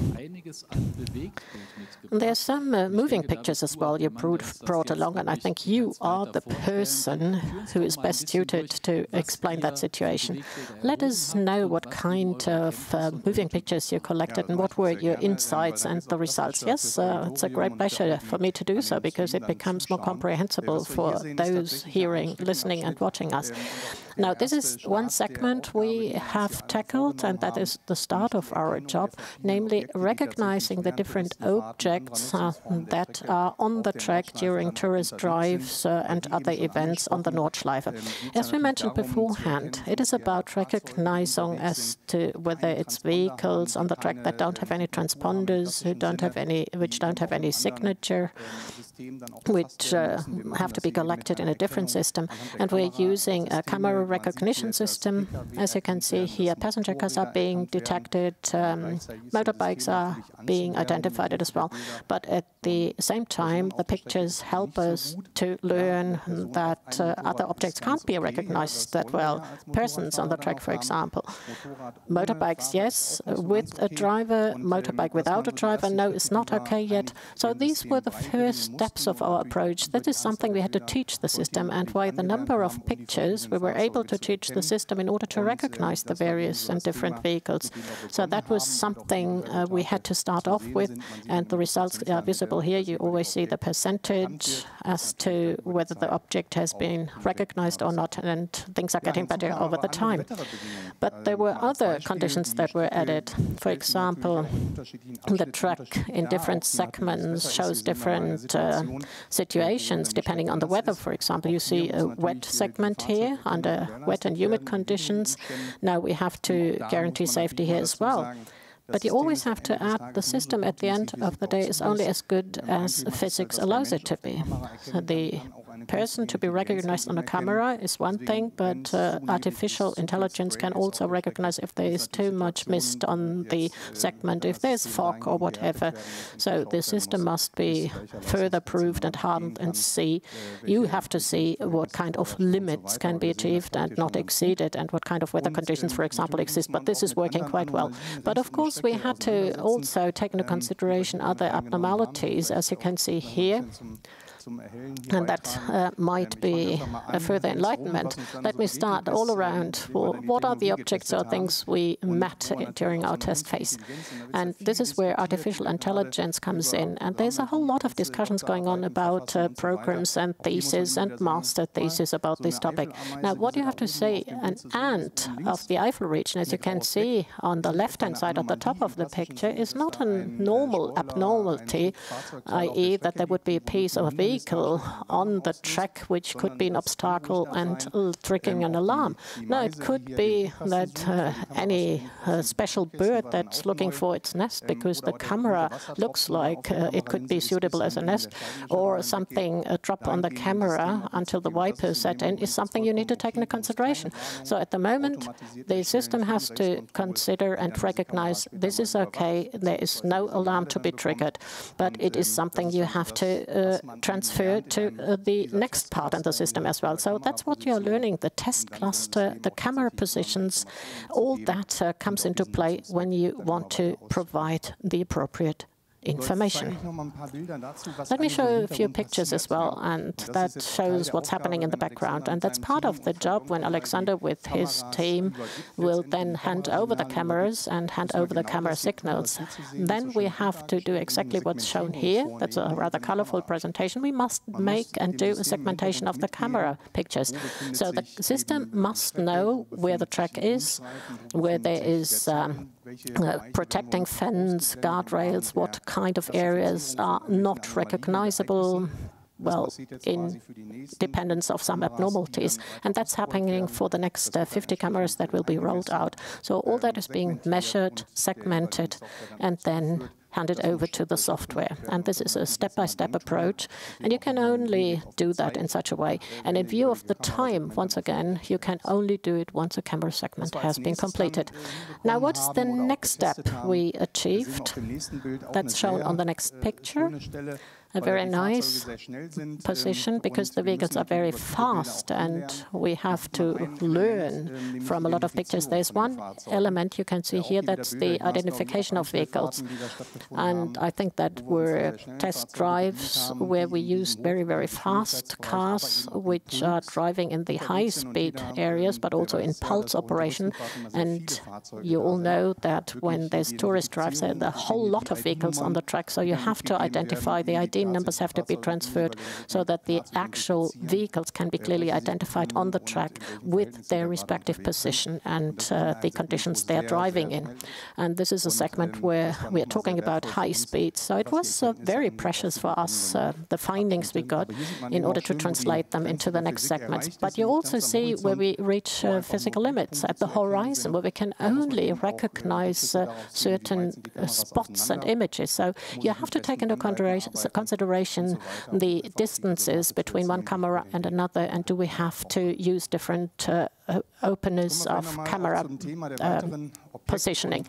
There's some moving pictures as well you brought along, and I think you are the person who is best suited to explain that situation. Let us know what kind of moving pictures you collected and what were your insights and the results. Yes, it's a great pleasure for me to do so because it becomes more comprehensible for those hearing, listening and watching us. Now, this is one segment we have tackled, and that is the start of our job, namely recognizing the different objects that are on the track during tourist drives and other events on the Nordschleife. As we mentioned beforehand, it is about recognizing as to whether it's vehicles on the track that don't have any transponders, which don't have any signature, which have to be collected in a different system. And we're using a camera recognition system. As you can see here, passenger cars are being detected, motorbikes are being identified as well. But at the same time, the pictures help us to learn that other objects can't be recognized that well. Persons on the track, for example. Motorbikes, yes, with a driver. Motorbike without a driver, no, it's not okay yet. So these were the first steps of our approach. That is something we had to teach the system, and why the number of pictures we were able to teach the system in order to recognize the various and different vehicles. So that was something we had to start off with, and the results are visible here. You always see the percentage as to whether the object has been recognized or not, and things are getting better over the time. But there were other conditions that were added. For example, the track in different segments shows different situations depending on the weather. For example, you see a wet segment here under wet and humid conditions. Now we have to guarantee safety here as well. But you always have to add the system at the end of the day is only as good as physics allows it to be. So the person to be recognized on a camera is one thing, but artificial intelligence can also recognize if there is too much mist on the segment, if there's fog or whatever. So the system must be further proved and hardened and see. You have to see what kind of limits can be achieved and not exceeded, and what kind of weather conditions, for example, exist. But this is working quite well. But of course, we had to also take into consideration other abnormalities, as you can see here. And that might be a further enlightenment. Let me start all around. What are the objects or things we met during our test phase? And this is where artificial intelligence comes in. And there's a whole lot of discussions going on about programs and theses and master theses about this topic. Now, what you have to say, an ant of the Eifel region, as you can see on the left-hand side at the top of the picture, is not a normal abnormality, i.e. that there would be a piece of a vehicle on the track which could be an obstacle and triggering an alarm. No, it could be that any special bird that's looking for its nest because the camera looks like it could be suitable as a nest, or something drop on the camera until the wipers set in is something you need to take into consideration. So at the moment, the system has to consider and recognize this is okay, there is no alarm to be triggered, but it is something you have to transfer to the next part in the system as well. So that's what you're learning, the test cluster, the camera positions, all that comes into play when you want to provide the appropriate information. Let me show a few pictures as well, and that shows what's happening in the background. And that's part of the job when Alexander with his team will then hand over the cameras and hand over the camera signals. Then we have to do exactly what's shown here. That's a rather colorful presentation. We must make and do a segmentation of the camera pictures. So the system must know where the track is, where there is protecting fence, guardrails, what kind of areas are not recognizable, well, in dependence of some abnormalities. And that's happening for the next 50 cameras that will be rolled out. So all that is being measured, segmented, and then handed over to the software. And this is a step-by-step approach. And you can only do that in such a way. And in view of the time, once again, you can only do it once a camera segment has been completed. Now, what's the next step we achieved? That's shown on the next picture. A very nice position because the vehicles are very fast and we have to learn from a lot of pictures. There's one element you can see here, that's the identification of vehicles. And I think that were test drives where we used very, very fast cars which are driving in the high-speed areas, but also in pulse operation. And you all know that when there's tourist drives, there are a whole lot of vehicles on the track, so you have to identify the ID numbers have to be transferred so that the actual vehicles can be clearly identified on the track with their respective position and the conditions they're driving in. And this is a segment where we are talking about high speed. So it was very precious for us, the findings we got, in order to translate them into the next segments. But you also see where we reach physical limits at the horizon, where we can only recognize certain spots and images. So you have to take into consideration the distances between one camera and another, and do we have to use different openness of camera positioning.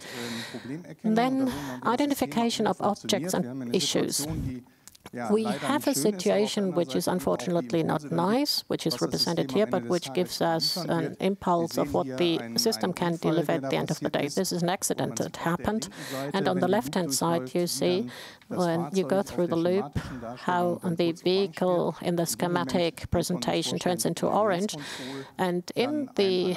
And then identification of objects and issues. We have a situation which is unfortunately not nice, which is represented here, but which gives us an impulse of what the system can deliver at the end of the day. This is an accident that happened. And on the left-hand side, you see, when you go through the loop, how the vehicle in the schematic presentation turns into orange. And in the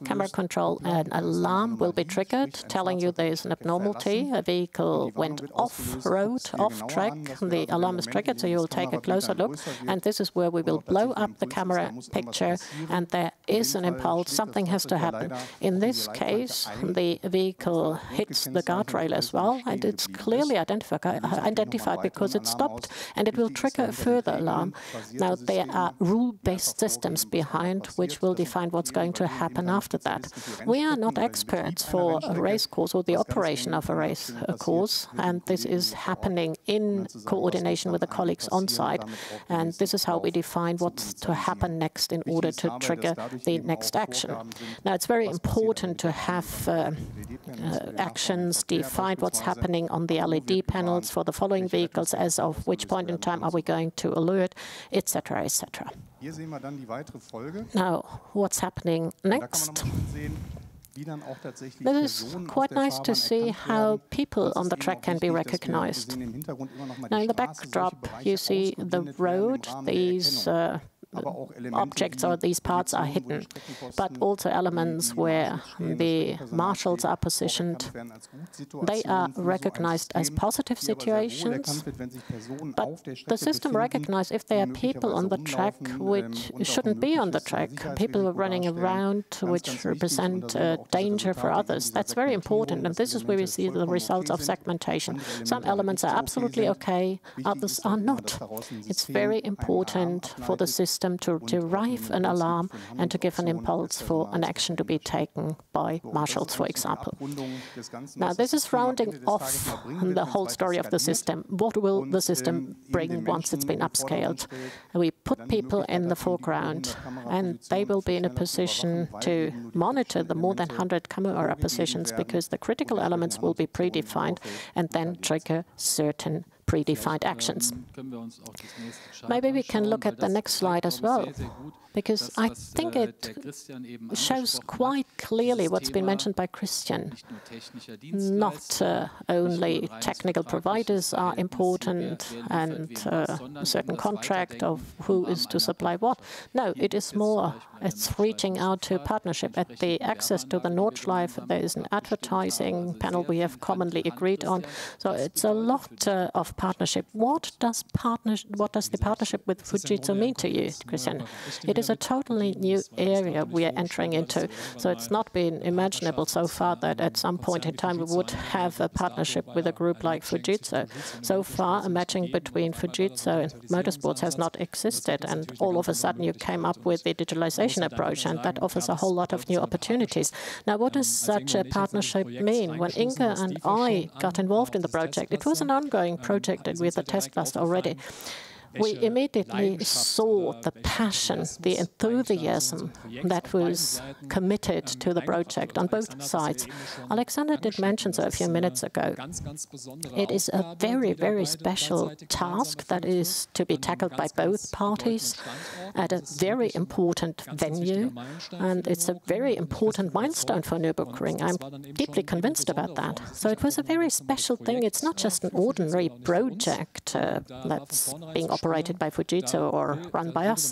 camera control, an alarm will be triggered, telling you there is an abnormality. A vehicle went off-road, off-track. The alarm is triggered, so you will take a closer look. And this is where we will blow up the camera picture, and there is an impulse. Something has to happen. In this case, the vehicle hits the guardrail as well, and it's clearly identified because it stopped, and it will trigger a further alarm. Now, there are rule-based systems behind which will define what's going to happen after that. We are not experts for a race course or the operation of a race course, and this is happening in coordination with the colleagues on site, and this is how we define what's to happen next in order to trigger the next action. Now, it's very important to have actions defined, what's happening on the LED panels for the following vehicles, as of which point in time are we going to alert, etc., etc. Now, what's happening next? This is quite nice to see how people on the track can be recognized. Now, in the backdrop, you see the road. These objects or these parts are hidden, but also elements where the marshals are positioned. They are recognized as positive situations, but the system recognizes if there are people on the track which shouldn't be on the track, people running around which represent danger for others. That's very important, and this is where we see the results of segmentation. Some elements are absolutely okay, others are not. It's very important for the system to derive an alarm and to give an impulse for an action to be taken by marshals, for example. Now, this is rounding off the whole story of the system. What will the system bring once it's been upscaled? We put people in the foreground, and they will be in a position to monitor the more than 100 camera positions, because the critical elements will be predefined and then trigger certain predefined actions. Maybe we can look at the next slide as well, because I think it shows quite clearly what's been mentioned by Christian. Not only technical providers are important and a certain contract of who is to supply what. No, it is more. It's reaching out to partnership. At the access to the Nordschleife, there is an advertising panel we have commonly agreed on. So it's a lot of partnership. What does the partnership with Fujitsu mean to you, Christian? It is a totally new area we are entering into. So it's not been imaginable so far that at some point in time we would have a partnership with a group like Fujitsu. So far, a matching between Fujitsu and motorsports has not existed, and all of a sudden you came up with the digitalization approach, and that offers a whole lot of new opportunities. Now, what does such a partnership mean? When Inge and I got involved in the project, it was an ongoing project with a test cluster already. We immediately saw the passion, the enthusiasm that was committed to the project on both sides. Alexander did mention so a few minutes ago. It is a very, very special task that is to be tackled by both parties at a very important venue, and it's a very important milestone for Nürburgring. I'm deeply convinced about that. So it was a very special thing. It's not just an ordinary project that's being operated by Fujitsu or run by us.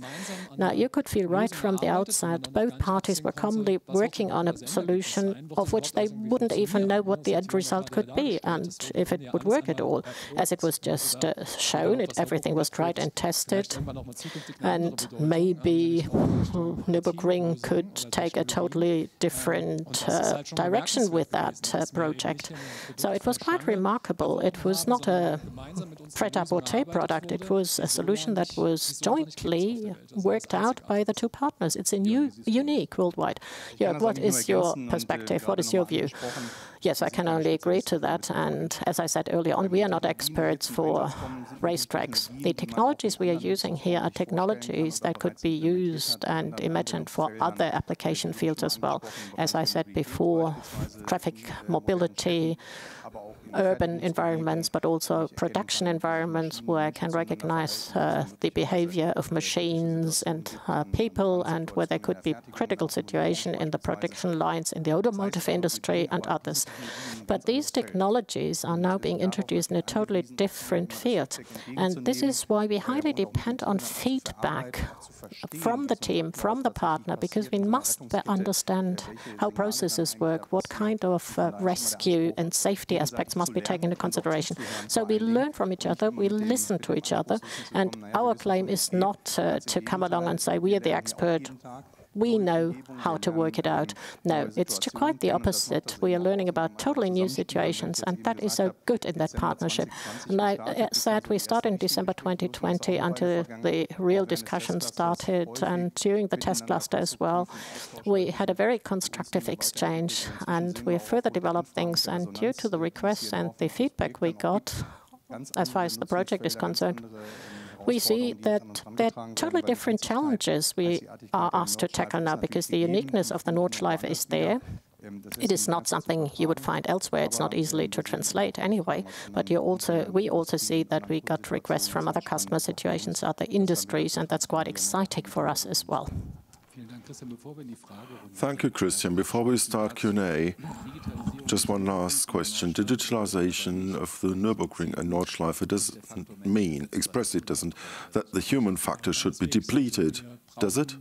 Now, you could feel right from the outset, both parties were commonly working on a solution of which they wouldn't even know what the end result could be and if it would work at all. As it was just shown, everything was tried and tested, and maybe Nürburgring could take a totally different direction with that project. So it was quite remarkable. It was not a pret-à-porter product. It was a solution that was jointly worked out by the two partners. It's unique worldwide. Jörg, what is your perspective? What is your view? Yes, I can only agree to that. And as I said earlier on, we are not experts for racetracks. The technologies we are using here are technologies that could be used and imagined for other application fields as well. As I said before, traffic mobility, urban environments, but also production environments where I can recognize the behavior of machines and people, and where there could be critical situation in the production lines in the automotive industry and others. But these technologies are now being introduced in a totally different field. And this is why we highly depend on feedback from the team, from the partner, because we must understand how processes work, what kind of rescue and safety aspects must be taken into consideration. So we learn from each other, we listen to each other, and our claim is not to come along and say, we are the expert, we know how to work it out. No, it's quite the opposite. We are learning about totally new situations, and that is so good in that partnership. And I said we started in December 2020 until the real discussion started, and during the test cluster as well, we had a very constructive exchange, and we further developed things. And due to the requests and the feedback we got, as far as the project is concerned, we see that there are totally different challenges we are asked to tackle now, because the uniqueness of the Nordschleife is there. It is not something you would find elsewhere. It's not easily to translate anyway. But we also see that we got requests from other customer situations, other industries, and that's quite exciting for us as well. Thank you, Christian. Before we start Q&A, just one last question. Digitalization of the Nürburgring and Nordschleife doesn't mean, expressly it doesn't, that the human factor should be depleted, does it?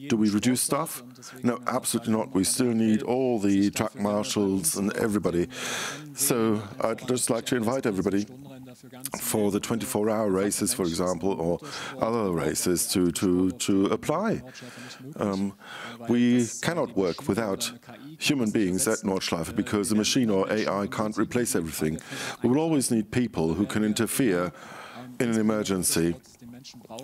Do we reduce staff? No, absolutely not. We still need all the track marshals and everybody. So I'd just like to invite everybody for the 24-hour races, for example, or other races to apply. We cannot work without human beings at Nordschleife because the machine or AI can't replace everything. We will always need people who can interfere in an emergency.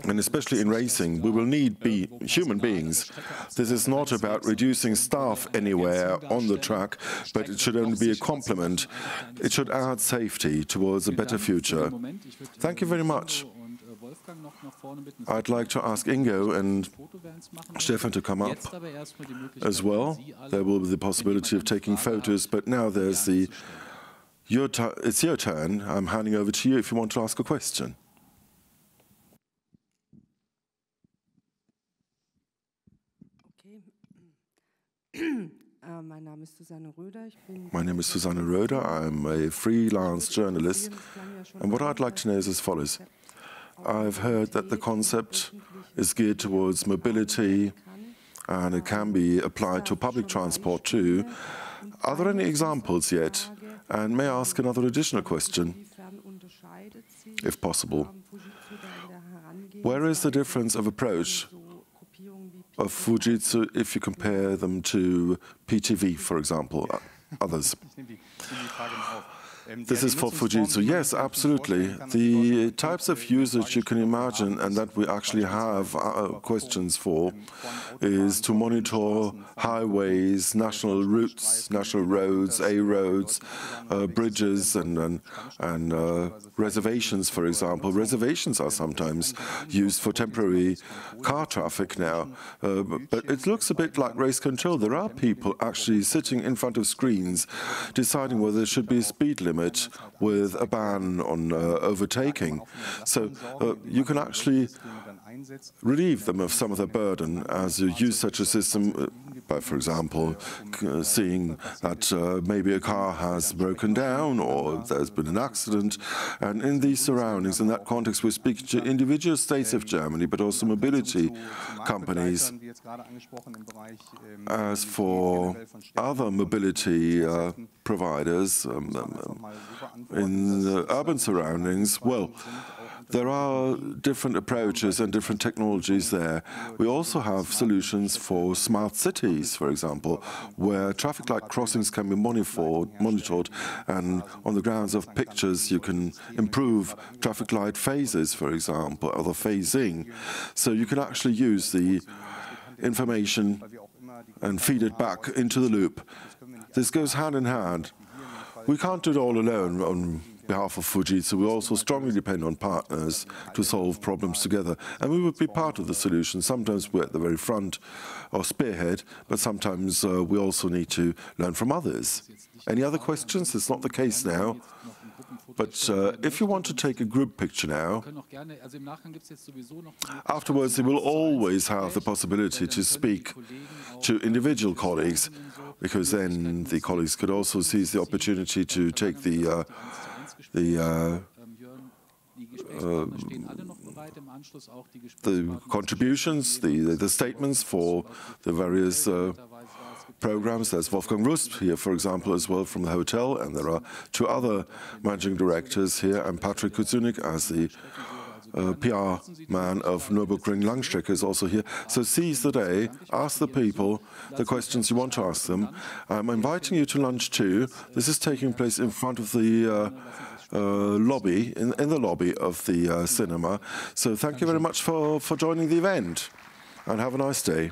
And especially in racing, we will need human beings. This is not about reducing staff anywhere on the track, but it should only be a complement. It should add safety towards a better future. Thank you very much. I'd like to ask Ingo and Stefan to come up as well. There will be the possibility of taking photos, but now there's it's your turn. I'm handing over to you if you want to ask a question. My name is Susanne Röder. I'm a freelance journalist. And what I'd like to know is as follows. I've heard that the concept is geared towards mobility and it can be applied to public transport too. Are there any examples yet? And may I ask another additional question, if possible? Where is the difference of approach of Fujitsu if you compare them to PTV, for example, others? This is for Fujitsu. Yes, absolutely. The types of usage you can imagine and that we actually have questions for is to monitor highways, national routes, national roads, A-roads, bridges and reservations, for example. Reservations are sometimes used for temporary car traffic now, but it looks a bit like race control. There are people actually sitting in front of screens deciding whether there should be a speed limit with a ban on overtaking. So you can actually relieve them of some of the burden as you use such a system by, for example, seeing that maybe a car has broken down or there's been an accident. And in these surroundings, in that context, we speak to individual states of Germany, but also mobility companies. As for other mobility providers in the urban surroundings, well, there are different approaches and different technologies there. We also have solutions for smart cities, for example, where traffic light crossings can be monitored, and on the grounds of pictures you can improve traffic light phases, for example, or the phasing. So you can actually use the information and feed it back into the loop. This goes hand in hand. We can't do it all alone on behalf of Fujitsu. We also strongly depend on partners to solve problems together. And we would be part of the solution. Sometimes we're at the very front or spearhead, but sometimes we also need to learn from others. Any other questions? It's not the case now. But if you want to take a group picture now, afterwards you will always have the possibility to speak to individual colleagues, because then the colleagues could also seize the opportunity to take the contributions, the statements for the various programs. There's Wolfgang Rust here, for example, as well from the hotel, and there are two other managing directors here, and Patrick Kutzunik as the PR man of Nürburgring Langstrecke is also here. So seize the day, ask the people the questions you want to ask them. I'm inviting you to lunch too. This is taking place in front of the lobby, in the lobby of the cinema. So thank you very much for joining the event, and have a nice day.